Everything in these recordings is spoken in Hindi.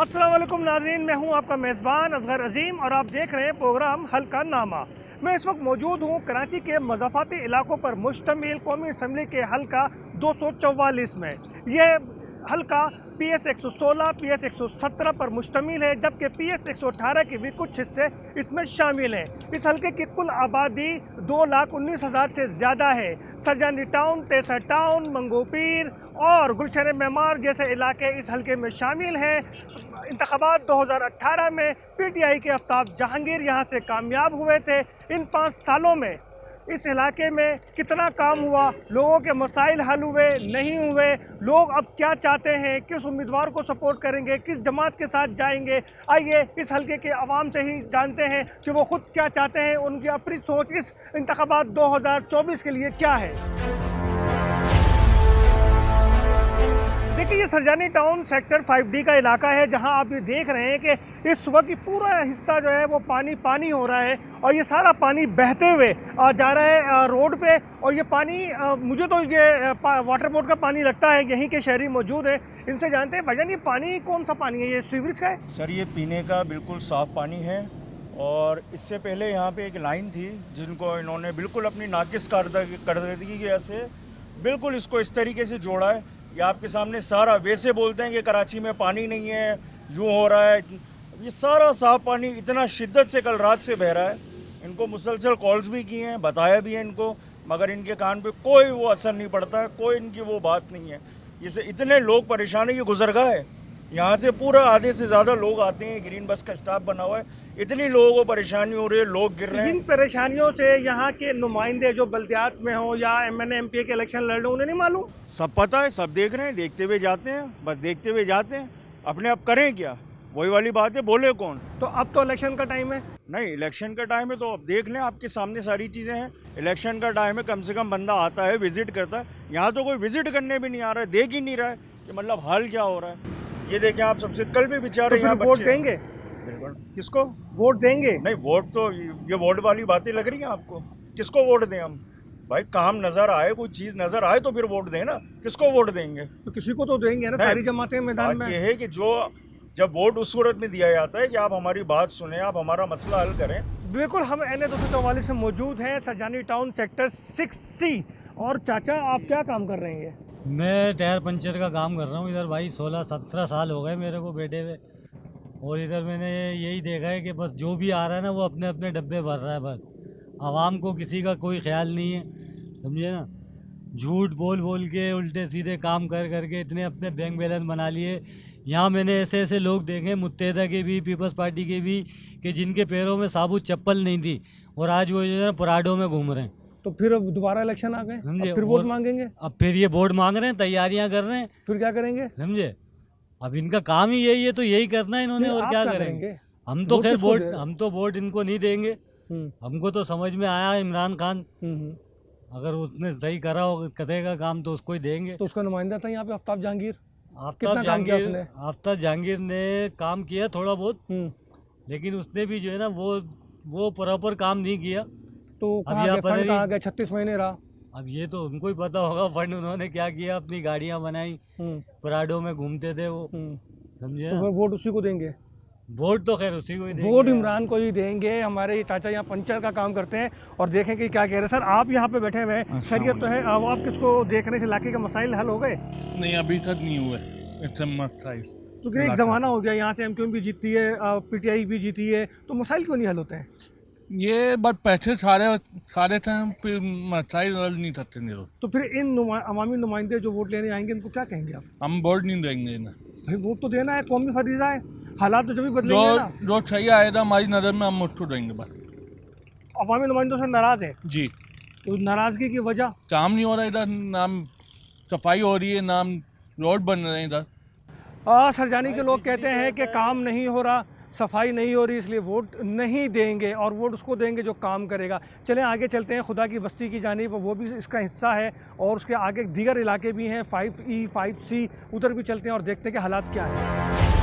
अस्सलाम वालेकुम नाज़रीन, मैं हूं आपका मेज़बान असगर अजीम और आप देख रहे हैं प्रोग्राम हल्का नामा। मैं इस वक्त मौजूद हूं कराची के मज़ाफ़ाती इलाकों पर मुश्तमिल कौमी असम्बली के हल्का 244 में। यह हल्का PS 116, PS 117 पर मुश्तमिल है, जबकि PS 118 के भी कुछ हिस्से इसमें शामिल हैं। इस हल्के की कुल आबादी 2,19,000 से ज़्यादा है। सरजानी टाउन, तेसर टाउन, मंगोपीर और गुलशन मेमार जैसे इलाके इस हल्के में शामिल हैं। इंतखाबात 2018 में PTI के आफ्ताब जहांगीर यहाँ से कामयाब हुए थे। इन 5 सालों में इस इलाके में कितना काम हुआ, लोगों के मसाइल हल हुए नहीं हुए, लोग अब क्या चाहते हैं, किस उम्मीदवार को सपोर्ट करेंगे, किस जमात के साथ जाएंगे, आइए इस हल्के के अवाम से ही जानते हैं कि वो खुद क्या चाहते हैं, उनकी अपनी सोच इस इंतखाबात 2024 के लिए क्या है। देखिए, ये सरजानी टाउन सेक्टर 5D का इलाका है, जहां आप ये देख रहे हैं कि इस वक्त की पूरा हिस्सा जो है वो पानी हो रहा है और ये सारा पानी बहते हुए जा रहा है रोड पे। और ये पानी मुझे तो ये वाटर बोर्ड का पानी लगता है, यहीं के शहरी मौजूद है, इनसे जानते हैं। भाईजान, ये पानी कौन सा पानी है, ये सीवरेज का है? सर, ये पीने का बिल्कुल साफ़ पानी है और इससे पहले यहाँ पे एक लाइन थी जिनको इन्होंने बिल्कुल अपनी नाकिस कारदगी की वजह से बिल्कुल इसको इस तरीके से जोड़ा है। ये आपके सामने सारा वैसे बोलते हैं कि कराची में पानी नहीं है, यूँ हो रहा है। ये सारा साफ़ पानी इतना शिद्दत से कल रात से बह रहा है। इनको मुसलसल कॉल्स भी किए हैं, बताया भी है इनको, मगर इनके कान पे कोई वो असर नहीं पड़ता, कोई इनकी वो बात नहीं है। इससे इतने लोग परेशान है, ये गुजरगाह है, यहाँ से पूरा आधे से ज़्यादा लोग आते हैं, ग्रीन बस का स्टाफ बना हुआ है, इतनी लोगों को परेशानी हो रही है, लोग गिर रहे हैं। इन परेशानियों से यहाँ के नुमाइंदे जो बल्दियात में हो या MNA MP के इलेक्शन लड़ रहे हो, उन्हें नहीं मालूम? सब पता है, सब देख रहे हैं, देखते हुए जाते हैं, बस देखते हुए जाते हैं। अपने आप करें क्या, वही वाली बात है, बोले कौन। तो अब तो इलेक्शन का टाइम है। नहीं, इलेक्शन का टाइम है तो अब देख लें, आपके सामने सारी चीज़ें हैं। इलेक्शन का टाइम है, कम से कम बंदा आता है, विजिट करता है। यहाँ तो कोई विजिट करने भी नहीं आ रहा है, देख ही नहीं रहा है कि मतलब हाल क्या हो रहा है। ये देखें आप, सबसे कल भी बेचारे यहाँ वोट देंगे? किसको वोट देंगे? नहीं, वोट तो ये वोट वाली बातें लग रही हैं आपको। किसको वोट दें हम? भाई काम नजर आए, कोई चीज नजर आए तो फिर वोट दें ना। किसको वोट देंगे? तो किसी को तो देंगे ना, सारी जमातें मैदान में। ये है कि जो जब वोट उस सूरत में दिया जाता है कि आप हमारी बात सुने, आप हमारा मसला हल करें। बिल्कुल, हम NA 244 से मौजूद हैं, सरजानी टाउन सेक्टर 6C। और चाचा, आप क्या काम कर रहे हैं? मैं टायर पंचर का काम कर रहा हूँ इधर। भाई 16-17 साल हो गए मेरे को बैठे हुए, और इधर मैंने यही देखा है कि बस जो भी आ रहा है ना वो अपने अपने डब्बे भर रहा है। बस आवाम को किसी का कोई ख्याल नहीं है, समझे ना। झूठ बोल बोल के, उल्टे सीधे काम कर करके इतने अपने बैंक बैलेंस बना लिए। यहाँ मैंने ऐसे ऐसे लोग देखे, मुत्तहिदा के भी, पीपल्स पार्टी के भी, कि जिनके पैरों में साबुत चप्पल नहीं थी और आज वो जो है ना पराडों में घूम रहे हैं। तो फिर अब दोबारा इलेक्शन आ गए, समझे, फिर वोट मांगेंगे। अब फिर ये वोट मांग रहे हैं, तैयारियां कर रहे हैं, फिर क्या करेंगे? समझे। अब इनका काम ही यही है, तो यही करना है इन्होंने, और क्या करेंगे। हम तो खैर वोट इनको नहीं देंगे। हमको तो समझ में आया इमरान खान, अगर उसने सही करेगा काम तो उसको ही देंगे। तो उसका नुमाइंदा था यहाँ पे आफ्ताब जहांगीर। आफ्ताब जहांगीर ने काम किया थोड़ा बहुत, लेकिन उसने भी जो है ना वो प्रॉपर काम नहीं किया। तो कहाँ गया? 36 महीने रहा। अब ये तो उनको ही पता होगा फंड उन्होंने क्या किया। अपनी गाड़ियां बनाई, पराडों में घूमते थे वो, समझे। तो वोट उसी को देंगे? वोट तो खैर उसी को ही देंगे, वोट इमरान को ही देंगे। हमारे चाचा यहाँ पंचर का काम करते हैं और देखें कि क्या कह रहे हैं। सर, आप यहाँ पे बैठे हुए हैं, खैरियत तो है? अब आप किसको देख रहे हैं? इलाके के मसाइल हल हो गए? नहीं, अभी तक नहीं हुए। तो एक ज़माना हो गया, यहाँ से MQM भी जीती है, PTI भी जीती है, तो मसाइल क्यों नहीं हल होते हैं? ये बस पैसे सारे टाइम फिर मसाइल हल नहीं करते नहीं। तो फिर इन अवामी नुमाइंदे जो वोट लेने आएंगे, इनको क्या कहेंगे आप? हम वोट नहीं देंगे ना भाई, वोट तो देना है, कौमी फरीज़ा है। हालात तो जब भी बदलेंगे ना। जो सही आएगा हमारी नज़र में हम उसको देंगे। बस अवामी नुमाइंदों से नाराज़ है जी। तो नाराज़गी की वजह? काम नहीं हो रहा इधर, नाम सफाई हो रही है, नाम रोड बन रहे हैं इधर। सरजानी के लोग कहते हैं कि काम नहीं हो रहा, सफाई नहीं हो रही, इसलिए वोट नहीं देंगे और वोट उसको देंगे जो काम करेगा। चलें आगे चलते हैं खुदा की बस्ती की जानिब, वो भी इसका हिस्सा है और उसके आगे दीगर इलाके भी हैं, 5E 5C, उधर भी चलते हैं और देखते हैं कि हालात क्या हैं।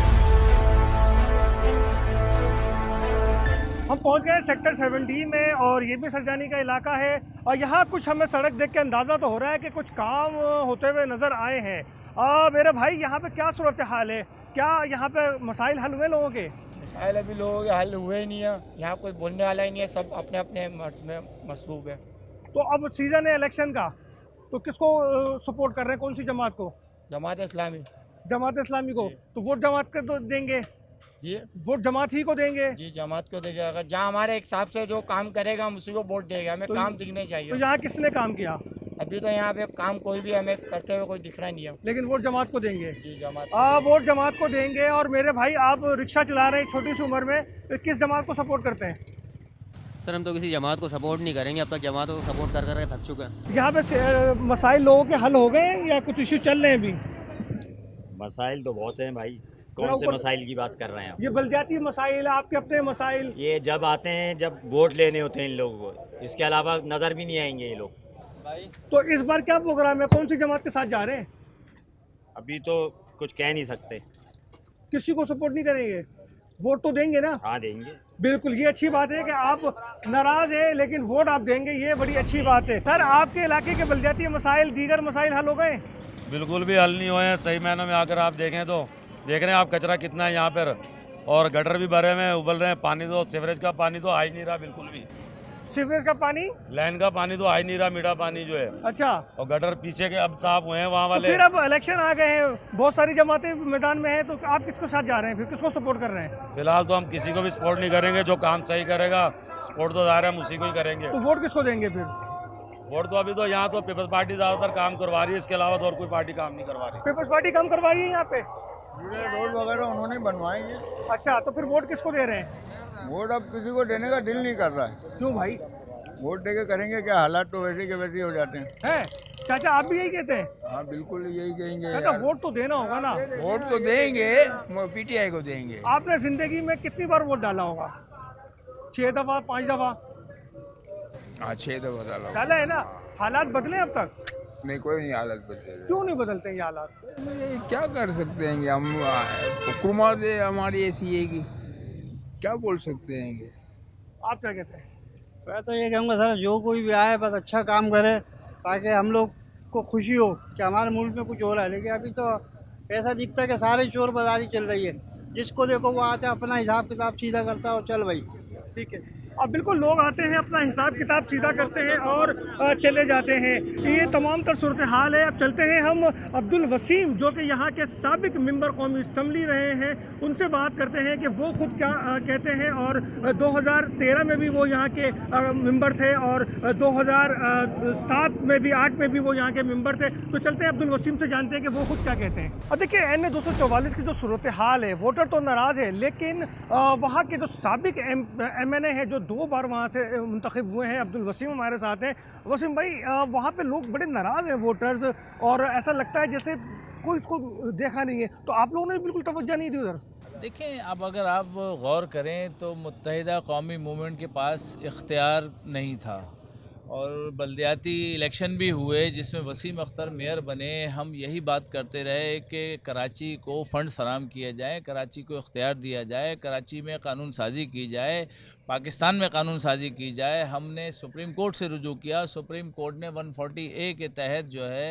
हम पहुंच गए सेक्टर 7D में और ये भी सरजानी का इलाका है और यहाँ कुछ हमें सड़क देख के अंदाज़ा तो हो रहा है कि कुछ काम होते हुए नज़र आए हैं। मेरे भाई, यहाँ पे क्या सूरत हाल है? क्या यहाँ पे मसाइल हल हुए लोगों के? मसाइल अभी लोगों के हल हुए ही नहीं है, यहाँ कोई बोलने वाला ही नहीं है, सब अपने अपने मर्ज में मसरूफ है। तो अब सीज़न है इलेक्शन का, तो किसको सपोर्ट कर रहे हैं, कौन सी जमात को? जमात इस्लामी। जमात इस्लामी को। तो वोट जमात को तो देंगे? जी वोट जमात ही को देंगे? जी, जमात को देगा। अगर जहाँ हमारे हिसाब से जो काम करेगा हम उसी को वोट देगा, हमें तो काम दिखने तो चाहिए। यहाँ किसने काम किया? अभी तो यहाँ पे काम कोई भी हमें करते हुए कोई दिख रहा नहीं है। लेकिन वोट जमात को देंगे? जी जमात। वोट जमात को देंगे। और मेरे भाई, आप रिक्शा चला रहे हैं छोटी सी उम्र में, तो किस जमात को सपोर्ट करते हैं? सर हम तो किसी जमात को सपोर्ट नहीं करेंगे, अब तक जमात को सपोर्ट कर कर थक चुके हैं। यहाँ पे मसाइल लोगों के हल हो गए हैं या कुछ इश्यू चल रहे हैं अभी? मसाइल तो बहुत हैं भाई, मेरा कौन से ऊपर- मसाइल की बात कर रहे हैं आप? ये बलदियाती मसाइल, आपके अपने मसाइल। ये जब आते हैं, जब वोट लेने होते हैं इन लोगों को, इसके अलावा नज़र भी नहीं आएंगे ये लोग। तो इस बार क्या प्रोग्राम है, कौन सी जमात के साथ जा रहे हैं? अभी तो कुछ कह नहीं सकते। किसी को सपोर्ट नहीं करेंगे? वोट तो देंगे ना? हाँ देंगे। बिल्कुल, ये अच्छी बात है कि आप नाराज हैं लेकिन वोट आप देंगे, ये बड़ी अच्छी बात है। सर, आपके इलाके के बलदियाती मसाइल, दीगर मसाइल हल हो गए? बिल्कुल भी हल नहीं हुए हैं। सही मायनों में आकर आप देखें तो देख रहे हैं आप कचरा कितना है यहाँ पर, और गटर भी भरे हुए हैं, उबल रहे हैं। पानी तो सीवरेज का पानी तो आ ही नहीं रहा बिल्कुल भी। सीवरेज का पानी? लाइन का पानी तो आ ही नहीं रहा, मीठा पानी जो है। अच्छा। और गटर पीछे के अब साफ हुए हैं वहाँ तो वाले। फिर अब इलेक्शन आ गए हैं, बहुत सारी जमातें मैदान में हैं, तो आप किसको साथ जा रहे हैं, फिर किसको सपोर्ट कर रहे हैं? फिलहाल तो हम किसी को भी सपोर्ट नहीं करेंगे, जो काम सही करेगा सपोर्ट तो जा रहे हैं हम उसी को ही करेंगे। तो वोट किसको देंगे फिर? वोट तो अभी तो यहाँ तो पीपल्स पार्टी ज़्यादातर काम करवा रही है, इसके अलावा तो और कोई पार्टी काम नहीं करवा रही। पीपल्स पार्टी काम करवा रही है यहाँ पे? रोड वगैरह उन्होंने बनवाएंगे। अच्छा, तो फिर वोट किसको दे रहे हैं? वोट अब किसी को देने का दिल नहीं कर रहा है। क्यों भाई? वोट देके करेंगे क्या, हालात तो वैसे के वैसे ही हो जाते हैं। है चाचा, आप भी यही कहते हैं? हाँ बिल्कुल यही कहेंगे। चाचा, वोट तो देना होगा ना? वोट तो देंगे, पीटीआई को देंगे। आपने जिंदगी में कितनी बार वोट डाला होगा? 6 दफा, 5 दफा? हाँ 6 दफा डाला। डाला है ना? हालात बदले अब तक? नहीं, कोई नहीं हालत बदले। क्यों नहीं बदलते ये हालात? क्या कर सकते हैं हम, हुकूमत हमारी ऐसी है कि क्या बोल सकते हैं। आप क्या कहते हैं? मैं तो ये कहूँगा सर, जो कोई भी आए बस अच्छा काम करे, ताकि हम लोग को खुशी हो कि हमारे मुल्क में कुछ हो रहा है। लेकिन अभी तो ऐसा दिखता है कि सारे चोर बाजारी चल रही है, जिसको देखो वो आते हैं, अपना हिसाब किताब सीधा करता है और चल भाई। ठीक है। अब बिल्कुल लोग आते हैं, अपना हिसाब किताब सीधा करते हैं और चले जाते हैं। ये तमाम तर सूरत हाल है। अब चलते हैं हम अब्दुल वसीम, जो कि यहाँ के साबिक मेंबर कौमी असम्बली रहे हैं, उनसे बात करते हैं कि वो खुद क्या कहते हैं। और 2013 में भी वो यहाँ के मेंबर थे और 2007 में भी, 8 में भी वो यहाँ के मेंबर थे। तो चलते हैं अब्दुल वसीम से, जानते हैं कि वो खुद क्या कहते हैं। अब देखिए, NA 244 की जो सूरत हाल है, वोटर तो नाराज़ है, लेकिन वहाँ के जो साबिक MNA है, जो 2 बार वहाँ से मुंतखब हुए हैं, अब्दुल वसीम हमारे साथ हैं। वसीम भाई, वहाँ पे लोग बड़े नाराज़ हैं वोटर्स, और ऐसा लगता है जैसे कोई इसको देखा नहीं है। तो आप लोगों ने बिल्कुल तवज्जो नहीं दी उधर? देखें, अब अगर आप गौर करें तो मुत्तहिदा कौमी मूवमेंट के पास इख्तियार नहीं था, और बल्दियाती इलेक्शन भी हुए जिसमें वसीम अख्तर मेयर बने। हम यही बात करते रहे कि कराची को फ़ंड फराहम किया जाए, कराची को इख्तियार दिया जाए, कराची में कानून साजी की जाए, पाकिस्तान में कानून साजी की जाए। हमने सुप्रीम कोर्ट से रुजू किया, सुप्रीम कोर्ट ने 140A के तहत जो है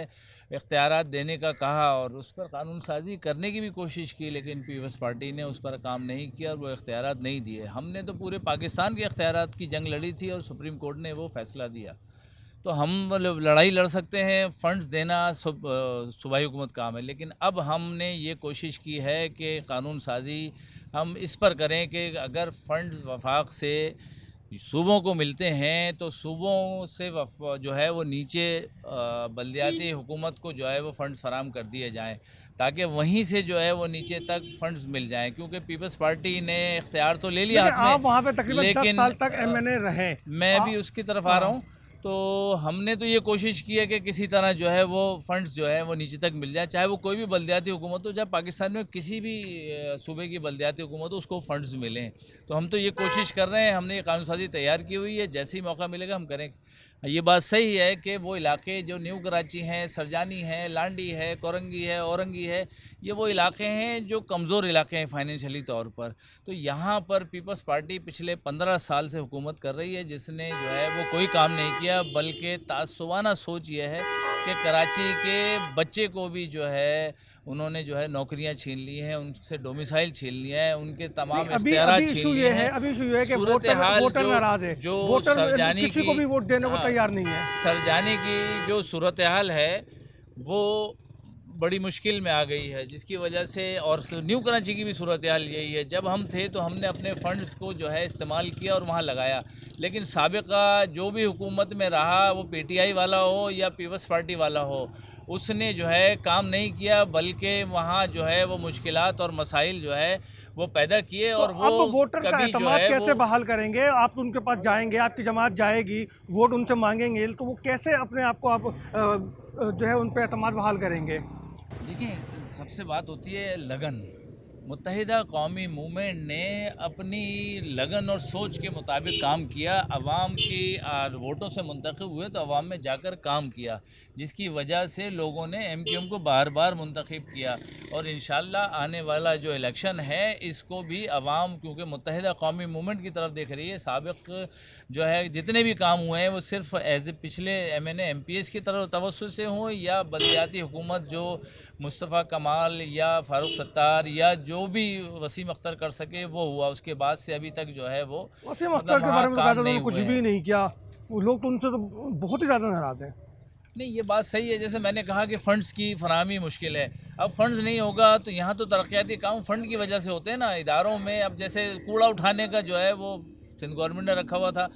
इख्तियारात देने का कहा और उस पर कानून साजी करने की भी कोशिश की, लेकिन पीपल्स पार्टी ने उस पर काम नहीं किया और वो इख्तियारात नहीं दिए। हमने तो पूरे पाकिस्तान के इख्तियारात की जंग लड़ी थी और सुप्रीम कोर्ट ने वो फ़ैसला दिया। तो हम लड़ाई लड़ सकते हैं, फ़ंड्स देना सूबाई हुकूमत काम है, लेकिन अब हमने ये कोशिश की है कि कानून साजी हम इस पर करें कि अगर फ़ंड्स वफाक से सूबों को मिलते हैं तो सूबों से जो है वो नीचे बल्दियाती हुकूमत को जो है वो फ़ंड्स फराहम कर दिए जाएं, ताकि वहीं से जो है वो नीचे तक फ़ंड्स मिल जाएं। क्योंकि पीपल्स पार्टी ने इख्तियार तो ले लिया हाथ में, आप वहाँ पे तकरीबन 10 लेकिन साल तक MNA रहे। मैं भी उसकी तरफ आ रहा हूँ। तो हमने तो ये कोशिश की है कि किसी तरह जो है वो फ़ंड्स जो है वो नीचे तक मिल जाए, चाहे वो कोई भी बल्दियाती हुकूमत हो, चाहे पाकिस्तान में किसी भी सूबे की बल्दियाती हुकूमत हो, उसको फ़ंड्स मिलें। तो हम तो ये कोशिश कर रहे हैं, हमने ये कानून साजी तैयार की हुई है, जैसे ही मौका मिलेगा हम करेंगे। ये बात सही है कि वो इलाके जो न्यू कराची हैं, सरजानी है, लांडी है, कोरंगी है, औरंगी है, ये वो इलाके हैं जो कमज़ोर इलाके हैं फाइनेंशियली तौर पर। तो यहाँ पर पीपल्स पार्टी पिछले 15 साल से हुकूमत कर रही है, जिसने जो है वो कोई काम नहीं किया, बल्कि तासुबाना सोच ये है कि कराची के बच्चे को भी जो है उन्होंने जो है नौकरियां छीन ली हैं, उनसे डोमिसाइल छीन लिया है, उनके तमाम इख्तियारात छीन लिए हैं। अभी इशू ये है कि सूरत हाल वोटर नाराज है, जो वोटर सरजानी किसी को भी वोट देने को तैयार नहीं है। सरजानी की जो सूरत हाल है वो बड़ी मुश्किल में आ गई है, जिसकी वजह से, और न्यू कराची की भी सूरत हाल यही है। जब हम थे तो हमने अपने फंड्स को जो है इस्तेमाल किया और वहाँ लगाया, लेकिन साबिका जो भी हुकूमत में रहा, वो पीटीआई वाला हो या पीपल्स पार्टी वाला हो, उसने जो है काम नहीं किया, बल्कि वहाँ जो है वो मुश्किलात और मसाइल जो है वो पैदा किए। और तो वो अब वोटर का कभी जो एतमाद है कैसे वो बहाल करेंगे? आप उनके पास जाएंगे, आपकी जमात जाएगी, वोट उनसे मांगेंगे, तो वो कैसे अपने आप को आप जो है उन पर एतमाद बहाल करेंगे? देखिए, सबसे बात होती है लगन। मुत्तहिदा कौमी मूवमेंट ने अपनी लगन और सोच के मुताबिक काम किया। अवाम की वोटों से मुंतखब हुए तो अवाम में जाकर काम किया, जिसकी वजह से लोगों ने MQM को बार बार मुंतखब किया। और इंशाल्लाह आने वाला जो इलेक्शन है इसको भी अवाम, क्योंकि मुत्तहिदा कौमी मूवमेंट की तरफ देख रही है। साबिक जो है जितने भी काम हुए हैं वो सिर्फ एज ए पिछले MNA MPs की तरफ तवस्सुल से हों, या बलदियाती हुकूमत जो मुस्तफ़ा कमाल या फ़ारूक सत्तार या जो भी वसीम अख्तर कर सके वो हुआ। उसके बाद से अभी तक जो है वो वसीम अख्तर के बारे में बताया, उन्होंने कुछ भी नहीं किया। वो लोग तो उनसे तो बहुत ही ज़्यादा नाराज़ हैं। नहीं, ये बात सही है। जैसे मैंने कहा कि फ़ंड्स की फराहमी मुश्किल है। अब फंड्स नहीं होगा तो यहाँ तो तरक्याती काम फ़ंड की वजह से होते हैं ना इदारों में। अब जैसे कूड़ा उठाने का जो है वो सिंध गवर्नमेंट ने रखा हुआ था,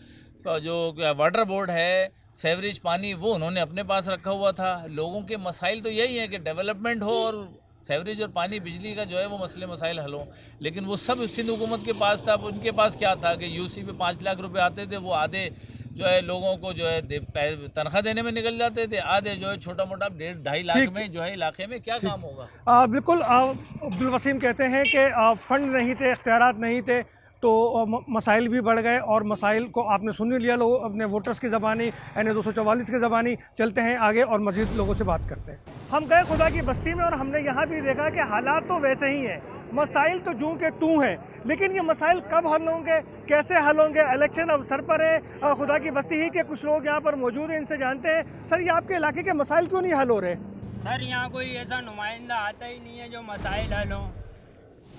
जो वाटर बोर्ड है, सेवरेज पानी, वो उन्होंने अपने पास रखा हुआ था। लोगों के मसाइल तो यही है कि डेवलपमेंट हो और सेवरेज और पानी बिजली का जो है वो मसले मसाइल हल हों, लेकिन वो सब सिंध हुकूमत के पास था। अब उनके पास क्या था कि UC पे 5 लाख रुपए आते थे, वो आधे जो है लोगों को जो है तनख्वाह देने में निकल जाते थे, आधे जो है छोटा मोटा 1.5-2.5 लाख में जो है इलाके में क्या काम होगा। बिल्कुल अब्दुल वसीम कहते हैं कि फ़ंड नहीं थे, इख्तियारात नहीं थे, तो मसाइल भी बढ़ गए। और मसाइल को आपने सुन लिया, लोग अपने वोटर्स की ज़बानी, NA 244 की ज़बानी। चलते हैं आगे और मज़ीद लोगों से बात करते हैं। हम गए खुदा की बस्ती में और हमने यहाँ भी देखा कि हालात तो वैसे ही हैं, मसाइल तो जूं के तू हैं, लेकिन ये मसाइल कब हल होंगे, कैसे हल होंगे? इलेक्शन अब सर पर है। खुदा की बस्ती ही के कुछ लोग यहाँ पर मौजूद हैं, इनसे जानते हैं। सर, ये आपके इलाके के मसाइल क्यों नहीं हल हो रहे? सर, यहाँ कोई ऐसा नुमाइंदा आता ही नहीं है जो मसाइल हल हों,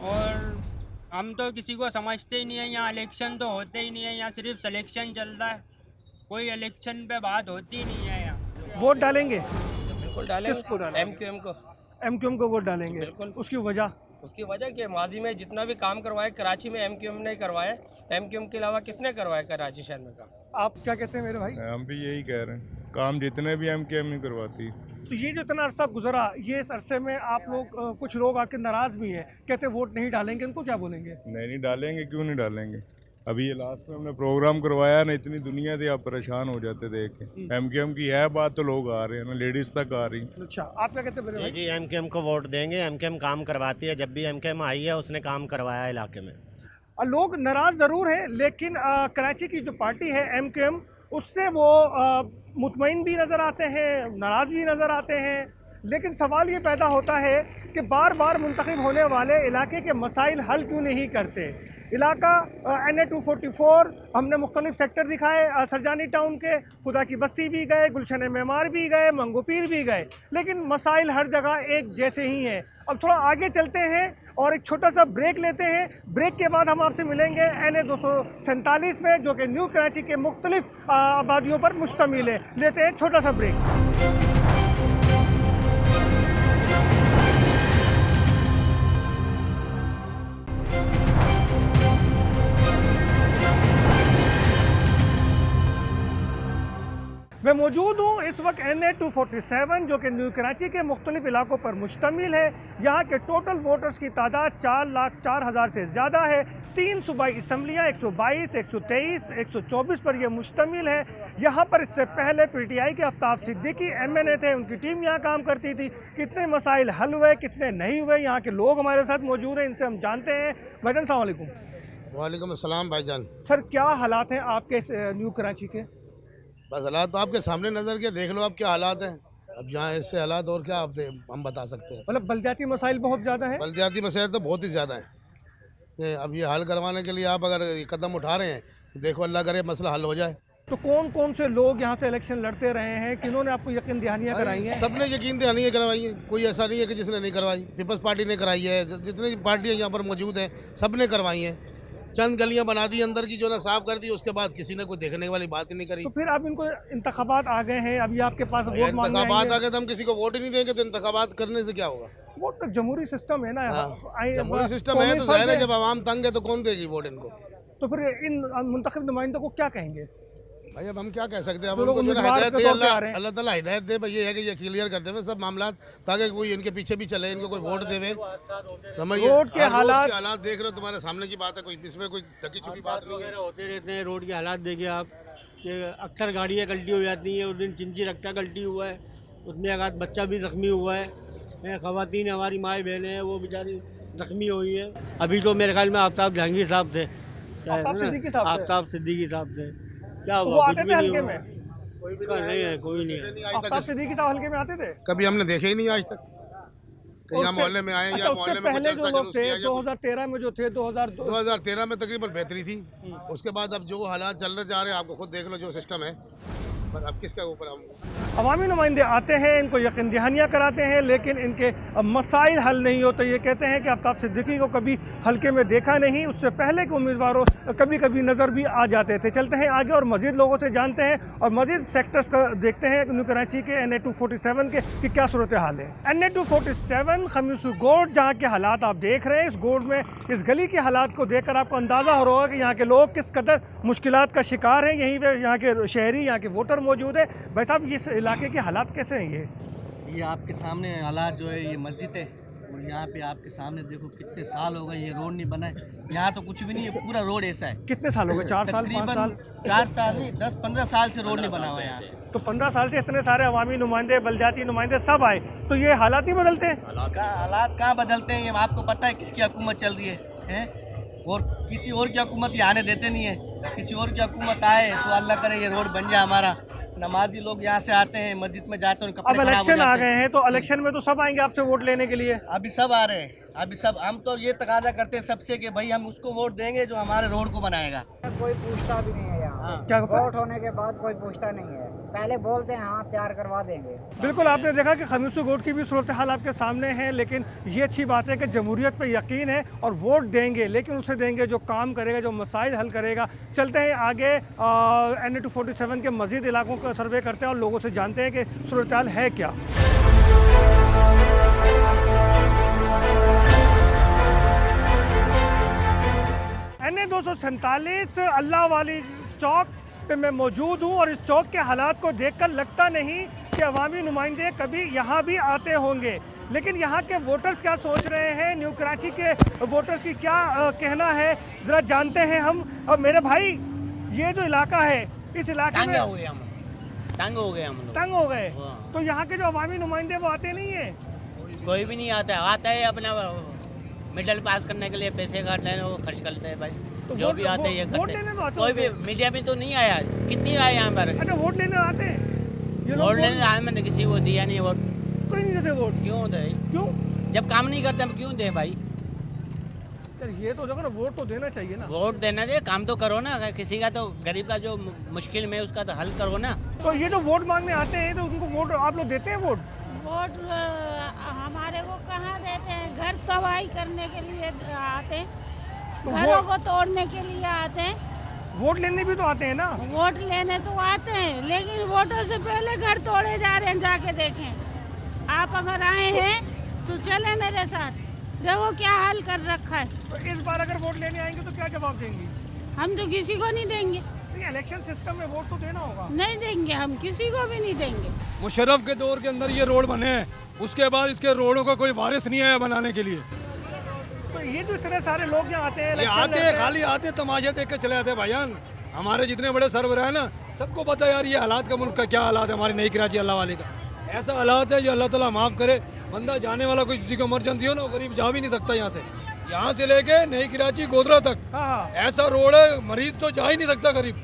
और हम तो किसी को समझते ही नहीं है। यहाँ इलेक्शन तो होते ही नहीं है, यहाँ सिर्फ सिलेक्शन चलता है, कोई इलेक्शन पे बात होती ही नहीं है यहाँ। वोट डालेंगे? बिल्कुल डालेंगे। किसको डालेंगे? MQM को वोट डालेंगे। बिल्कुल। उसकी वजह? उसकी वजह कि माजी में जितना भी काम करवाए कराची में MQM ने करवाए, MQM के अलावा किसने करवाया कराची शहर में काम? आप क्या कहते हैं मेरे भाई? हम भी यही कह रहे हैं, काम जितने भी MQM ही करवाती। तो ये जो इतना अरसा गुजरा, ये इस अरसे में आप लोग कुछ लोग आके नाराज भी हैं, कहते हैं वोट नहीं डालेंगे, इनको क्या बोलेंगे? नहीं डालेंगे, क्यों नहीं डालेंगे? अभी ये लास्ट में हमने प्रोग्राम करवाया ना, इतनी दुनिया थी, आप परेशान हो जाते देख के। MQM की है बात तो लोग आ रहे हैं ना, लेडीज तक आ रही। अच्छा, आप क्या कहते हैं मेरे भाई? जी, MQM को वोट देंगे। MQM काम करवाती है, जब भी MQM आई है उसने काम करवाया इलाके में। लोग नाराज ज़रूर हैं, लेकिन कराची की जो पार्टी है MQM, उससे वो मुतमईन भी नज़र आते हैं, नाराज़ भी नज़र आते हैं। लेकिन सवाल ये पैदा होता है कि बार बार मुंतखब होने वाले इलाके के मसाइल हल क्यों नहीं करते? इलाका NA 244, हमने मुख्तलिफ सेक्टर दिखाए, सरजानी टाउन के, खुदा की बस्ती भी गए, गुलशन मेमार भी गए, मंगोपीर भी गए, लेकिन मसाइल हर जगह एक जैसे ही हैं। अब थोड़ा आगे चलते हैं और एक छोटा सा ब्रेक लेते हैं। ब्रेक के बाद हम आपसे मिलेंगे NA 247 में, जो कि न्यू कराची के मुख्तलिफ आबादियों पर मुश्तमिल है। लेते हैं छोटा सा ब्रेक। मैं मौजूद हूँ इस वक्त NA 247, जो कि न्यू कराची के मुख्तलिफ इलाकों पर मुश्तमिल है। यहाँ के टोटल वोटर्स की तादाद 4,04,000 से ज़्यादा है। 3 सूबाई असम्बलियाँ 122, 123, 124 पर यह मुश्तमिल है। यहाँ पर इससे पहले PTI के आफ्ताब सिद्दीकी MNA थे, उनकी टीम यहाँ काम करती थी। कितने मसाइल हल हुए, कितने नहीं हुए, यहाँ के लोग हमारे साथ मौजूद हैं, इनसे हम जानते हैं। भाईजान अस्सलाम वालेकुम। वालेकुम अस्सलाम भाईजान। सर, क्या हालात हैं आपके न्यू कराची के? बस हालात तो आपके सामने नज़र के देख लो, आप क्या हालात हैं। अब यहाँ ऐसे हालात और क्या हम बता सकते हैं। मतलब बलदियाती मसाइल बहुत ज़्यादा हैं? बलदियाती मसाइल तो बहुत ही ज़्यादा हैं। अब ये हल करवाने के लिए आप अगर कदम उठा रहे हैं तो देखो, अल्लाह करे मसला हल हो जाए। तो कौन कौन से लोग यहाँ से इलेक्शन लड़ते रहे हैं, किन्होंने आपको यकीन दहानियाँ कराई हैं? सबने यकीन दहानियाँ करवाई हैं, कोई ऐसा नहीं है कि जिसने नहीं करवाई। पीपल्स पार्टी ने कराई है, जितनी पार्टियाँ यहाँ पर मौजूद हैं सब ने करवाई हैं। चंद गलियाँ बना दी अंदर की जो ना साफ कर दी, उसके बाद किसी ने कोई देखने वाली बात ही नहीं करी। तो फिर अब इनको इंतखाबात आ गए हैं, अभी आपके पास वोट मांगने इंतखाबात आ गए तो हम किसी को वोट ही नहीं देंगे, तो इंतखाबात करने से क्या होगा? वोट तो जमहूरी सिस्टम है ना। जमहूरी सिस्टम है तो जाहिर है जब आवाम तंग है तो कौन देगी वोट इनको? तो फिर इन मुंतखब नुमाइंदों को क्या कहेंगे? भाई अब हम क्या कह सकते हैं? अब तो लोग उनको जो उम्मीदवार हिदायत के दे तौर पे आ रहे हैं। अल्लाह ताला हिदायत दे, भाई ये है कि ये क्लियर कर देवे सब मामला, ताकि कोई इनके पीछे भी चले, इनको कोई वोट देवे। समझिए रोड के हालात देख रहे हो, तुम्हारे सामने की बात है, कोई इसमें कोई ढकी छुपी बात नहीं है। होते रहते हैं रोड के हालात देखिए आप, कि अक्सर गाड़ियाँ गलती हो जाती हैं। उस दिन चिंची रखता गलती हुआ है, उसमें एक बच्चा भी जख्मी हुआ है। ख़वातीन हमारी माएँ बहनें हैं वो बेचारी जख्मी हुई है। अभी तो मेरे ख्याल में आफ्ताब जहांगीर साहब थे, आफ्ताब सिद्दीकी साहब थे। क्या वो हुआ? आते थे हल्के में? नहीं है, कोई नहीं है। आफ्ताब सिद्दीकी साहब हल्के में आते थे? कभी हमने देखे ही नहीं आज तक, यहाँ मोहल्ले में आए या मोहल्ले में पहले जो लोग थे 2013 में जो थे 2013 में तकरीबन बेहतरी थी। उसके बाद अब जो हालात चल रहे जा रहे हैं, आपको खुद देख लो जो सिस्टम है, पर अब किसके ऊपर हम? अवामी नुमाइंदे आते हैं, इनको यकीन दहानियाँ कराते हैं, लेकिन इनके मसाइल हल नहीं होते। ये कहते हैं कि आफ्ताब सिद्दीकी को कभी हल्के में देखा नहीं, उससे पहले के उम्मीदवारों कभी कभी नज़र भी आ जाते थे। चलते हैं आगे और मज़ीद लोगों से जानते हैं और मज़ीद सेक्टर्स का देखते हैं न्यू कराची के NA 247 के कि क्या सूरत हाल है। NA 247 खमीसू गोड, जहाँ के हालात आप देख रहे हैं, इस गोड में इस गली के हालात को देखकर आपको अंदाज़ा हो रहा होगा कि यहाँ के लोग किस कदर मुश्किलात का शिकार हैं। यहीं पर यहाँ के शहरी, यहाँ के वोटर मौजूद है। भाई साहब, इस इलाके के हालात कैसे हैं? ये आपके सामने हालात जो है, ये मस्जिद है और यहाँ पे आपके सामने देखो कितने साल हो गए ये रोड नहीं बना है। यहाँ तो कुछ भी नहीं है, पूरा रोड ऐसा है। कितने साल हो गए? 4 साल, 5 साल? 4 साल नहीं, 10-15 साल से रोड नहीं बना हुआ है यहाँ से। तो 15 साल से इतने सारे अवामी नुमाइंदे, बलदियाती नुमाइंदे सब आए, तो ये हालात नहीं बदलते? हालात कहाँ बदलते हैं? ये आपको पता है किसकी हुकूमत चल रही है? और किसी और की हुकूमत ये आने देते नहीं है। किसी और की हुकूमत आए तो अल्लाह करे ये रोड बन जाए हमारा। नमाजी लोग यहाँ से आते हैं, मस्जिद में जाते हैं, अब इलेक्शन आ गए हैं, तो इलेक्शन में तो सब आएंगे आपसे वोट लेने के लिए। अभी सब आ रहे हैं, अभी सब। हम तो ये तकाजा करते हैं सबसे कि भाई हम उसको वोट देंगे जो हमारे रोड को बनाएगा। कोई पूछता भी नहीं है यहाँ। क्या वोट होने के बाद कोई पूछता नहीं है, पहले बोलते हैं हाँ तैयार करवा देंगे। बिल्कुल, आपने देखा कि खमीसू गोड की भी सूरत हाल आपके सामने है, लेकिन ये अच्छी बात है कि जमहूरियत पे यकीन है और वोट देंगे, लेकिन उसे देंगे जो काम करेगा, जो मसाइल हल करेगा। चलते हैं आगे NA 247 के मज़ीद इलाकों का सर्वे करते हैं और लोगों से जानते हैं कि सूरत हाल है क्या। NA 247 अल्लाह वाली चौक पे मैं मौजूद हूँ और इस चौक के हालात को देखकर लगता नहीं कि अवामी नुमाइंदे कभी यहाँ भी आते होंगे। लेकिन यहाँ के वोटर्स क्या सोच रहे हैं, न्यू कराची के वोटर्स की क्या कहना है, ज़रा जानते हैं हम। और मेरे भाई, ये जो इलाका है, इस इलाके में तंग हो गए हम लोग। तंग हो गए? तो यहाँ के जो अवामी नुमाइंदे वो आते नहीं है? कोई भी नहीं आता है अपना मिडिल पास करने के लिए पैसे काटते हैं, वो खर्च करते हैं भाई। तो जो भी आते हैं ये करते हैं। कोई भी मीडिया में तो नहीं आया। कितनी आए यहाँ पर? अच्छा, वोट लेने आते हैं? वोट लेने आए, मैंने किसी को दिया नहीं वोट। कोई नहीं देते वोट? क्यों दे? क्यों? जब काम नहीं करते हम क्यों दें भाई? ये तो देखो ना, वोट तो देना चाहिए ना। वोट देना चाहिए, काम तो करो ना। किसी का तो गरीब का जो मुश्किल में उसका तो हल करो ना। तो ये जो वोट मांगने आते हैं, तो उनको वोट आप लोग देते हैं? वोट हमारे को कहाँ देते हैं? घर तबाही करने के लिए आते हैं, घरों को तोड़ने के लिए आते हैं। वोट लेने भी तो आते हैं ना? वोट लेने तो आते हैं, लेकिन वोटों से पहले घर तोड़े जा रहे हैं। जाके देखें आप, अगर आए हैं तो चले मेरे साथ, देखो क्या हाल कर रखा है। तो इस बार अगर वोट लेने आएंगे तो क्या जवाब देंगी? हम तो किसी को नहीं देंगे। इलेक्शन सिस्टम में वोट तो देना होगा। नहीं देंगे, हम किसी को भी नहीं देंगे। मुशर्रफ के दौर के अंदर ये रोड बने हैं, उसके बाद इसके रोडों का कोई वारिस नहीं आया बनाने के लिए। तो ये जो इतने सारे लोग यहाँ आते हैं, खाली आते तमाशे देख के चले जाते हैं भाईजान। हमारे जितने बड़े सरबराह हैं ना, सबको पता है यार ये हालात का, मुल्क का क्या हालात है। हमारी नई कराची अल्लाह वाले का ऐसा हालात है, ये अल्लाह ताला माफ़ करे। बंदा जाने वाला कोई किसी को इमरजेंसी हो ना, गरीब जा भी नहीं सकता यहाँ से लेके नई कराची गोदरा तक ऐसा रोड है, मरीज तो जा ही नहीं सकता गरीब।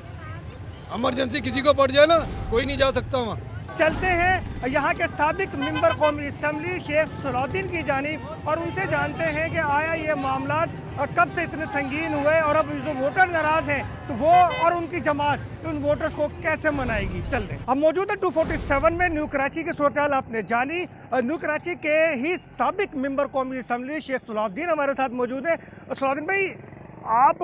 इमरजेंसी किसी को पड़ जाए ना, कोई नहीं जा सकता वहाँ। चलते हैं यहाँ के साबिक मेंबर कौमी असम्बली शेख सलाउद्दीन की जानिब और उनसे जानते हैं कि आया ये मामला कब से इतने संगीन हुए और अब जो वोटर नाराज़ हैं तो वो और उनकी जमात उन वोटर्स को कैसे मनाएगी। चलते हैं, हम मौजूद है 247 में न्यू कराची की सूरत हाल आपने जानी। न्यू कराची के ही साबिक मेंबर कौमी असम्बली शेख सलाउद्दीन हमारे साथ मौजूद है। सलाउद्दीन भाई, आप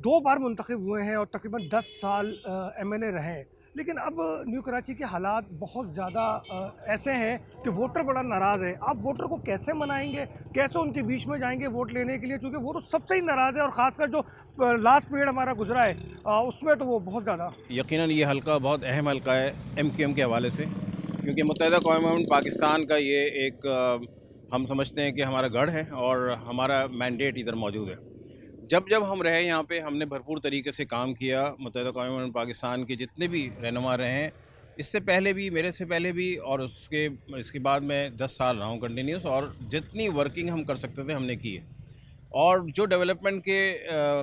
2 बार मुंतखब हुए हैं और तकरीबन 10 साल MNA रहे हैं, लेकिन अब न्यू कराची के हालात बहुत ज़्यादा ऐसे हैं कि वोटर बड़ा नाराज़ है। आप वोटर को कैसे मनाएंगे, कैसे उनके बीच में जाएंगे वोट लेने के लिए, क्योंकि वो तो सबसे ही नाराज़ है और ख़ासकर जो लास्ट पीरियड हमारा गुजरा है उसमें तो वो बहुत ज़्यादा। यकीनन ये हल्का बहुत अहम हल्का है MQM के हवाले से, क्योंकि मुत्तहिदा कौम पाकिस्तान का ये एक हम समझते हैं कि हमारा गढ़ है और हमारा मैंडेट इधर मौजूद है। जब जब हम रहे यहाँ पे हमने भरपूर तरीके से काम किया। मुत्तहिदा कौम पाकिस्तान के जितने भी रहनुमा रहे हैं, इससे पहले भी, मेरे से पहले भी, और इसके बाद मैं 10 साल रहा हूँ कंटिन्यूस, और जितनी वर्किंग हम कर सकते थे हमने की है। और जो डेवलपमेंट के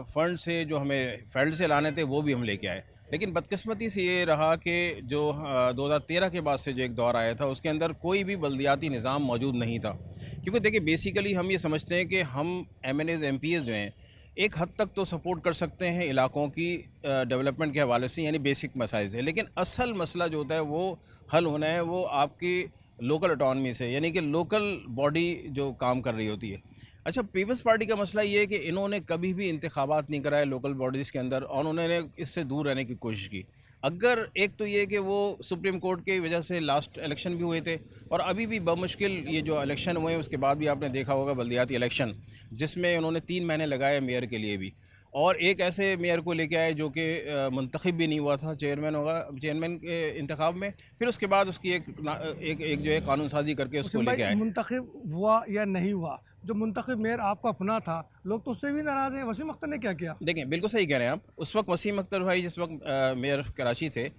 फंड से जो हमें फील्ड से लाने थे वो भी हम लेके आए। लेकिन बदकिस्मती से ये रहा कि जो 2013 के बाद से जो एक दौर आया था उसके अंदर कोई भी बल्दियाती निज़ाम मौजूद नहीं था। क्योंकि देखिए, बेसिकली हम ये समझते हैं कि हम MNAs MPs जो हैं एक हद तक तो सपोर्ट कर सकते हैं इलाकों की डेवलपमेंट के हवाले से, यानी बेसिक मसाइल है, लेकिन असल मसला जो होता है वो हल होना है वो आपकी लोकल ऑटोनमी से, यानी कि लोकल बॉडी जो काम कर रही होती है। अच्छा, पीपल्स पार्टी का मसला ये है कि इन्होंने कभी भी इंतखाबात नहीं कराए लोकल बॉडीज़ के अंदर और उन्होंने इससे दूर रहने की कोशिश की। अगर एक तो ये कि वो सुप्रीम कोर्ट की वजह से लास्ट इलेक्शन भी हुए थे और अभी भी बमुश्किल ये जो इलेक्शन हुए उसके बाद भी आपने देखा होगा बल्दियाती इलेक्शन, जिसमें उन्होंने 3 महीने लगाए मेयर के लिए भी, और एक ऐसे मेयर को लेके आए जो कि मुंतखब भी नहीं हुआ था, चेयरमैन के इंतखाब में, फिर उसके बाद उसकी एक जो है कानून साजी करके उसको लेके आए। मुंतखब हुआ या नहीं हुआ, जो मुंतखब मेयर आपका अपना था, लोग तो उससे भी नाराज़ हैं। वसीम अख्तर ने क्या किया? देखें, बिल्कुल सही कह रहे हैं आप। उस वक्त वसीम अख्तर भाई जिस वक्त मेयर कराची थे,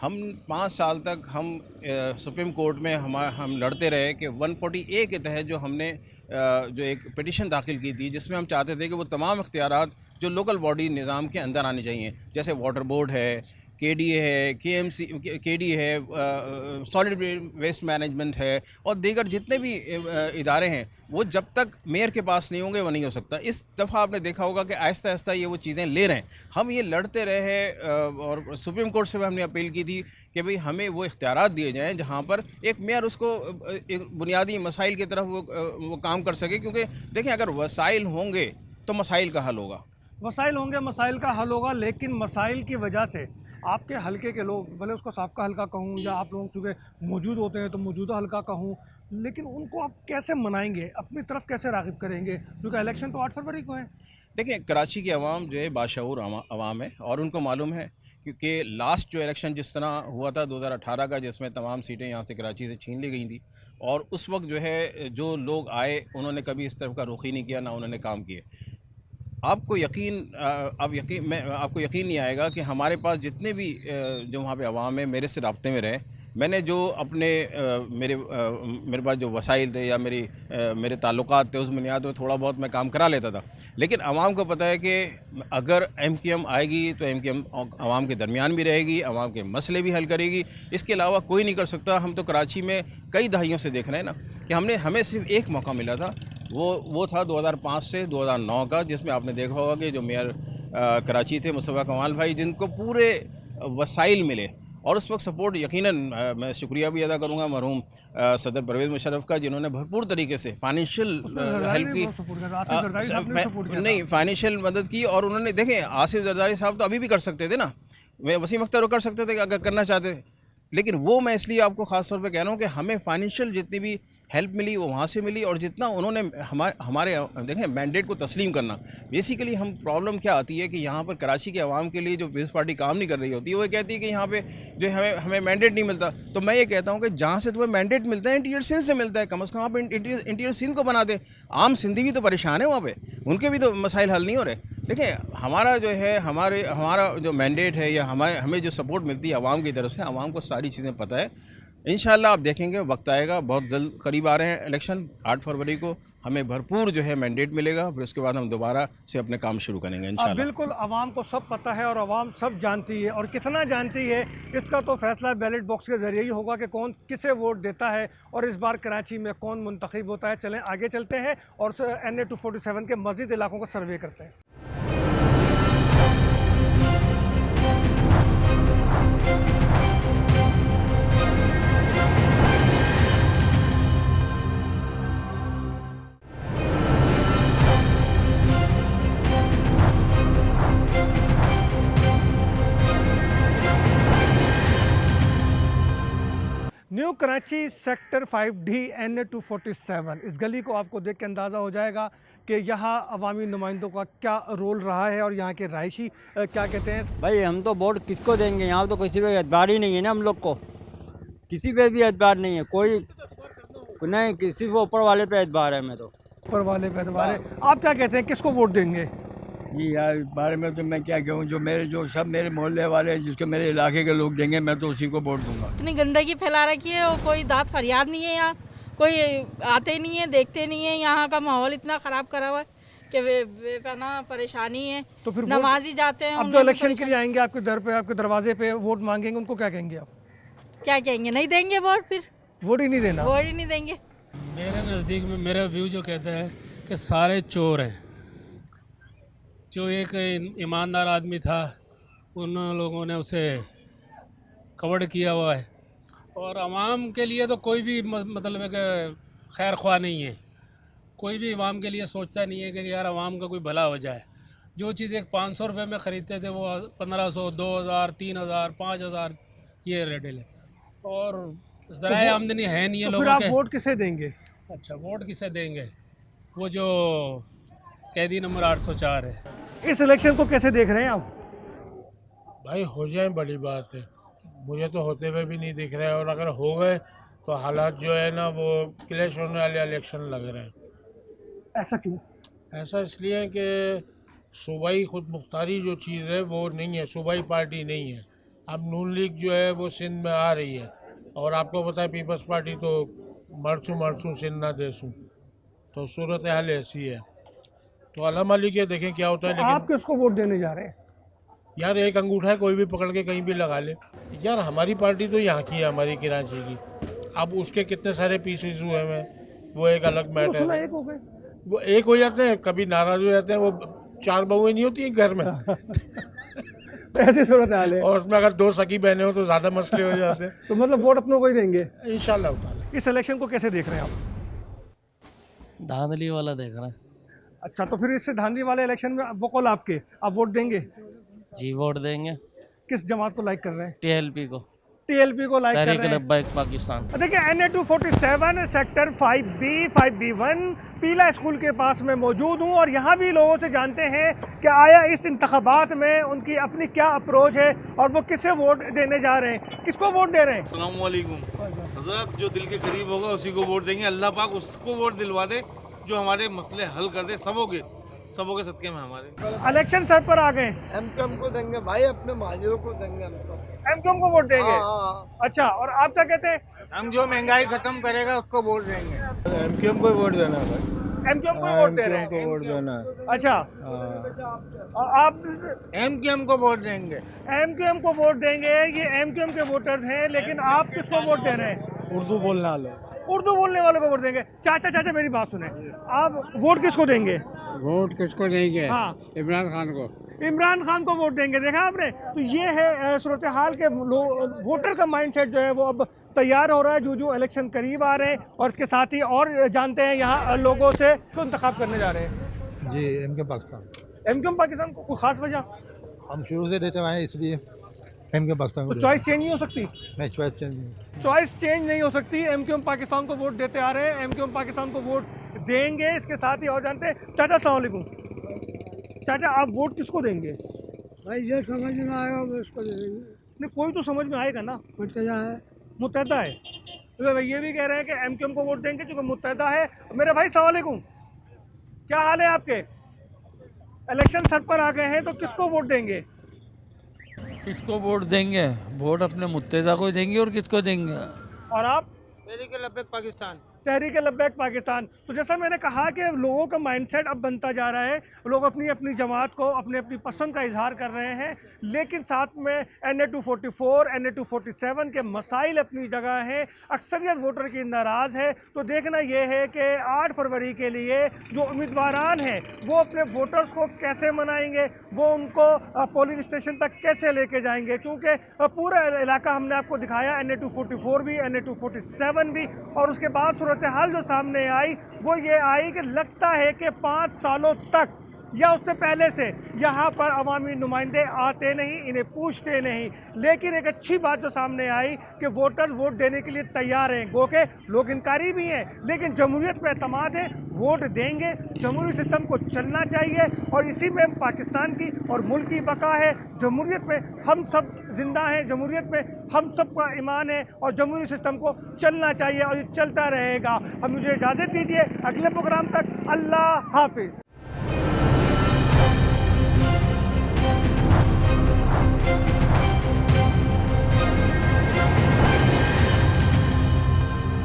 हम 5 साल तक हम सुप्रीम कोर्ट में हम लड़ते रहे कि 140A के तहत जो हमने जो एक पिटिशन दाखिल की थी, जिसमें हम चाहते थे कि वो तमाम इख्तियारात जो लोकल बॉडी निज़ाम के अंदर आने चाहिए, जैसे वाटर बोर्ड है, KDA है, KD है, सॉलिड वेस्ट मैनेजमेंट है और दीगर जितने भी इदारे हैं, वो जब तक मेयर के पास नहीं होंगे वो नहीं हो सकता। इस दफ़ा आपने देखा होगा कि आहिस्ता आहिस्ता ये वो चीज़ें ले रहे हैं। हम ये लड़ते रहे और सुप्रीम कोर्ट से भी हमने अपील की थी कि भाई हमें वो इख्तियारात दिए जाएँ जहाँ पर एक मेयर उसको एक बुनियादी मसाइल की तरफ वो काम कर सके, क्योंकि देखें, अगर वसाइल होंगे तो मसाइल का हल होगा। वसाइल होंगे, मसाइल का हल होगा, लेकिन मसाइल की वजह से आपके हलके के लोग, भले उसको साबका हल्का कहूँ या आप लोग चूँकि मौजूद होते हैं तो मौजूदा हल्का कहूँ, लेकिन उनको आप कैसे मनाएंगे, अपनी तरफ कैसे राग़िब करेंगे, क्योंकि इलेक्शन तो 8 फरवरी को है। देखिए, कराची की आवाम जो है बाशऊर आवाम है और उनको मालूम है, क्योंकि लास्ट जो इलेक्शन जिस तरह हुआ था 2018 का, जिसमें तमाम सीटें यहाँ से कराची से छीन ली गई थी, और उस वक्त जो है जो लोग आए उन्होंने कभी इस तरफ का रुख ही नहीं किया, ना उन्होंने काम किए। आपको यकीन नहीं आएगा कि हमारे पास जितने भी जो वहाँ पे अवाम है मेरे से रब्ते में रहे, मैंने जो अपने मेरे पास जो वसाइल थे या मेरे ताल्लुकात थे उस बुनियाद में थोड़ा बहुत मैं काम करा लेता था। लेकिन अवाम को पता है कि अगर MQM आएगी तो MQM अवाम के दरमियान भी रहेगी, अवाम के मसले भी हल करेगी, इसके अलावा कोई नहीं कर सकता। हम तो कराची में कई दहाइयों से देख रहे हैं ना कि हमें सिर्फ एक मौका मिला था, वो था 2005 से 2009 का, जिसमें आपने देखा होगा कि जो मेयर कराची थे मुस्तफ़ा कमाल भाई, जिनको पूरे वसाइल मिले, और उस वक्त सपोर्ट यकीनन मैं शुक्रिया भी अदा करूँगा मरहूम सदर परवेज़ मुशर्रफ का, जिन्होंने भरपूर तरीके से फाइनेंशियल हेल्प की, नहीं फाइनेंशियल मदद की। और उन्होंने देखें, आसिफ जरदारी साहब तो अभी भी कर सकते थे ना, वसीम अख्तर कर सकते थे अगर करना चाहते, लेकिन वो मैं इसलिए आपको ख़ास तौर पे कह रहा हूँ कि हमें फाइनेंशियल जितनी भी हेल्प मिली वो वहाँ से मिली, और जितना उन्होंने हमारे देखें मैंडेट को तस्लीम करना। बेसिकली हम प्रॉब्लम क्या आती है कि यहाँ पर कराची के अवाम के लिए जो पीपल्स पार्टी काम नहीं कर रही होती है, वो कहती है कि यहाँ पे जो हमें मैंडेट नहीं मिलता। तो मैं ये कहता हूँ कि जहाँ से तुम्हें मैंडेट मिलता है इंटीरियर सिंध से मिलता है, कम अज़ कम आप इंटीरियर सिंध को बना दे। आम सिंधी भी तो परेशान है वहाँ पर, उनके भी तो मसाइल हल नहीं हो रहे। देखिए, हमारा जो है हमारा जो मैंडेट है या हमें जो सपोर्ट मिलती है आवाम की तरफ से, आवाम को सारी चीज़ें पता है। इंशाल्लाह आप देखेंगे वक्त आएगा, बहुत जल्द करीब आ रहे हैं इलेक्शन। 8 फरवरी को हमें भरपूर जो है मैंडेट मिलेगा, फिर उसके बाद हम दोबारा से अपने काम शुरू करेंगे इंशाल्लाह। बिल्कुल, आवाम को सब पता है और आवाम सब जानती है, और कितना जानती है इसका तो फैसला बैलेट बॉक्स के ज़रिए ही होगा कि कौन किसे वोट देता है और इस बार कराची में कौन मुंतखब होता है। चलें आगे चलते हैं और NA 247 के मज़ीद इलाकों का सर्वे करते हैं। New Karachi sector 5D NA 247, इस गली को आपको देख के अंदाज़ा हो जाएगा कि यहाँ अवामी नुमाइंदों का क्या रोल रहा है और यहाँ के रहायशी क्या कहते हैं। भाई हम तो वोट किसको देंगे, यहाँ तो किसी पे एतबार ही नहीं है ना, हम लोग को किसी पे भी एतबार नहीं है, कोई नहीं, किसी को ऊपर वाले पे एतबार है। मैं तो ऊपर वाले पे एतबार है। आप क्या कहते हैं, किसको वोट देंगे? जी यार, इस बारे में तो मैं क्या कहूँ, जो सब मेरे मोहल्ले वाले हैं, जिसको मेरे इलाके के लोग देंगे, मैं तो उसी को वोट दूंगा। इतनी गंदगी फैला रखी है और कोई दाद फरियाद नहीं है, यहाँ कोई आते नहीं है, देखते नहीं है। यहाँ का माहौल इतना ख़राब करा हुआ है कि वे ना परेशानी है। तो फिर नमाजी जाते हैं, अब जो इलेक्शन के लिए आएंगे आपके दर पे, आपके दरवाजे पे वोट मांगेंगे, उनको क्या कहेंगे आप? क्या कहेंगे, नहीं देंगे वोट, फिर वोट ही नहीं देना, वोट ही नहीं देंगे। मेरे नज़दीक में मेरा व्यू जो कहता है कि सारे चोर हैं। जो एक ईमानदार आदमी था, उन लोगों ने उसे कवर किया हुआ है, और आवाम के लिए तो कोई भी मतलब है कि खैर ख्वाह नहीं है। कोई भी आवाम के लिए सोचता नहीं है कि यार आवाम का कोई भला हो जाए। जो चीज़ एक 500 रुपये में ख़रीदते थे वो 1500, 2000, 3000, 5000 ये रेट है, और ज़राए आमदनी है नहीं है लोगों के। आप वोट किसे देंगे? अच्छा, वोट किसे देंगे? वो जो कैदी नंबर 804 है। इस इलेक्शन को कैसे देख रहे हैं आप? भाई हो जाए बड़ी बात है, मुझे तो होते हुए भी नहीं दिख रहा है, और अगर हो गए तो हालात जो है ना वो क्लैश होने वाले इलेक्शन लग रहे हैं। ऐसा क्यों? ऐसा इसलिए कि सूबाई खुद मुख्तारी जो चीज़ है वो नहीं है, सूबाई पार्टी नहीं है। अब नून लीग जो है वो सिंध में आ रही है, और आपको पता है पीपल्स पार्टी तो मरसू सिंध ना देसू, तो सूरत हाल ऐसी है। तो अल्लाह मालिक है, देखें क्या होता है। लेकिन आप किसको वोट देने जा रहे हैं? यार एक अंगूठा है, कोई भी पकड़ के कहीं भी लगा ले। यार हमारी पार्टी तो यहाँ की है, हमारी कराची की। अब उसके कितने सारे पीसेस हुए हैं वो एक अलग मैटर है। वो एक हो जाते हैं, कभी नाराज हो जाते हैं, वो 4 बहुएं नहीं होती हैं घर में ऐसी सूरत हाल है, और उसमें अगर 2 सगी बहनें हो तो ज़्यादा मसले हो जाते हैं। तो मतलब वोट अपनों को ही देंगे इंशाल्लाह। इस इलेक्शन को कैसे देख रहे हैं आप? धांधली वाला देख रहे हैं। अच्छा, तो फिर इससे धांधली वाले इलेक्शन में वोकल आपके, आप वोट देंगे? जी वोट देंगे। किस जमात को लाइक कर रहे हैं? TLP को। TLP को लाइक कर रहे हैं। तहरीक पाकिस्तान। देखिए NA 247 सेक्टर 5B 5B1 पीला स्कूल के पास में मौजूद हूँ, और यहाँ भी लोगों से जानते हैं कि आया इस इंतखाबात में उनकी अपनी क्या अप्रोच है और वो किसे वोट देने जा रहे हैं, किसको वोट दे रहे हैं। अस्सलाम वालेकुम हज़रत, जो दिल के करीब होगा उसी को वोट देंगे। अल्लाह पाक उसको वोट दिलवा दे जो हमारे मसले हल कर दे, सबों के सदके में हमारे। इलेक्शन सर पर आ गए, MQM को देंगे भाई, अपने महाजिरों को देंगे हम तो। MQM को वोट देंगे? अच्छा, और आप क्या कहते हैं? हम जो महंगाई खत्म करेगा उसको वोट देंगे। MQM को वोट देना है भाई। MQM को वोट दे रहे हैं? वोट देना है। अच्छा, आप MQM को वोट देंगे। MQM को वोट देंगे, ये MQM के वोटर्स हैं, लेकिन आप किसको वोट दे रहे हैं? उर्दू बोलने वाले। उर्दू बोलने वालों को वोट देंगे। चाचा मेरी बात सुने, आप वोट किसको देंगे? वोट किसको देंगे? हाँ, इमरान खान को। इमरान खान को वोट देंगे। देखा आपने, तो ये है सूरत हाल के वोटर का माइंडसेट जो है वो अब तैयार हो रहा है जो इलेक्शन करीब आ रहे हैं, और इसके साथ ही और जानते हैं यहाँ लोगों से तो इंतखाब करने जा रहे हैं। जी MQM पाकिस्तान। MQM पाकिस्तान को कोई खास वजह? हम शुरू से देते आए इसलिए MQM पाकिस्तान को। तो चॉइस चेंज नहीं हो सकती? नहीं, चॉइस चेंज नहीं हो सकती। MQM पाकिस्तान को वोट देते आ रहे हैं, MQM पाकिस्तान को वोट देंगे। इसके साथ ही और जानते हैं, चाचा अस्सलाम वालेकुम। चाचा, आप वोट किसको देंगे? भाई जो समझ में आएगा उसको दे देंगे। नहीं, कोई तो समझ में आएगा ना। मुत्तहदा है, तो ये भी कह रहे हैं कि MQM को वोट देंगे क्योंकि मुत्तहदा है। मेरे भाई अस्सलाम वालेकुम, क्या हाल है आपके? इलेक्शन सर पर आ गए हैं, तो किसको वोट देंगे? किसको वोट देंगे? वोट अपने मुत्तहदा को देंगे। और किसको देंगे? और आप? तहरीक लब्बैक पाकिस्तान। तहरीक लब्बैक पाकिस्तान। तो जैसा मैंने कहा कि लोगों का माइंडसेट अब बनता जा रहा है, लोग अपनी अपनी जमात को अपनी अपनी पसंद का इजहार कर रहे हैं, लेकिन साथ में NA 244, NA 247 के मसाइल अपनी जगह हैं। अक्सरियत वोटर की नाराज़ है। तो देखना यह है कि 8 फरवरी के लिए जो उम्मीदवारान हैं वो अपने वोटर्स को कैसे मनाएंगे, वो उनको पोलिंग स्टेशन तक कैसे लेके जाएंगे, क्योंकि पूरा इलाका हमने आपको दिखाया, NA 244 भी, NA 247 भी। और उसके बाद सूरत हाल जो सामने आई वो ये आई कि लगता है कि 5 सालों तक या उससे पहले से यहाँ पर अवामी नुमाइंदे आते नहीं, इन्हें पूछते नहीं। लेकिन एक अच्छी बात जो सामने आई कि वोटर्स वोट देने के लिए तैयार हैं, गो के लोग इनकारी भी हैं, लेकिन जमहूरियत पे एतमाद है, वोट देंगे। जमहूरी सिस्टम को चलना चाहिए और इसी में पाकिस्तान की और मुल्क की बका है। जमहूरियत में हम सब जिंदा हैं, जमहूरियत में हम सब का ईमान है और जमहूरी सिस्टम को चलना चाहिए और ये चलता रहेगा। अब मुझे इजाज़त दीजिए, अगले प्रोग्राम तक अल्लाह हाफिज़।